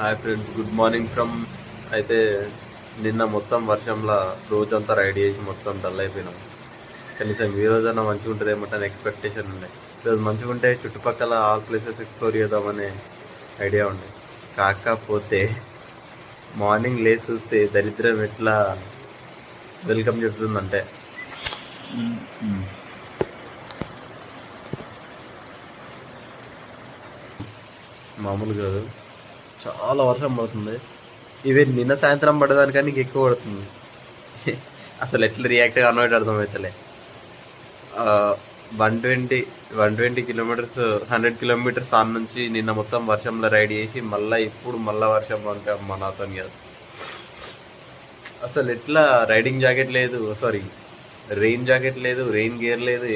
Hi friends, good morning from. అయితే నిన్న మొత్తం వర్షంలో రోజంతా రైడ్ చేసి మొత్తం డల్ అయిపోయినాం. కనీసం ఈ రోజన్నా మంచిగా ఉంటుంది ఏమంటే ఎక్స్పెక్టేషన్ ఉండే. ఈరోజు మంచిగా ఉంటే చుట్టుపక్కల ఆల్ ప్లేసెస్ ఎక్స్ప్లోర్ చేద్దామనే ఐడియా ఉండే. కాకపోతే మార్నింగ్ లేచి చూస్తే దరిద్రం ఎట్లా వెల్కమ్ చెప్తుందంటే మామూలు కాదు, చాలా వర్షం పడుతుంది. ఈవెన్ నిన్న సాయంత్రం పడేదానికన్నా ఎక్కువ పడుతుంది. అసలు ఎట్లా రియాక్ట్ కానో అర్థమవుతలే. 120 కిలోమీటర్స్ 100 కిలోమీటర్స్ ఆన్ నుంచి నిన్న మొత్తం వర్షంలో రైడ్ చేసి మళ్ళీ వర్షం అంటే అమ్మ నాతో కాదు. అసలు ఎట్లా రైడింగ్ జాకెట్ లేదు, సారీ రెయిన్ జాకెట్ లేదు, రెయిన్ గేర్ లేదు,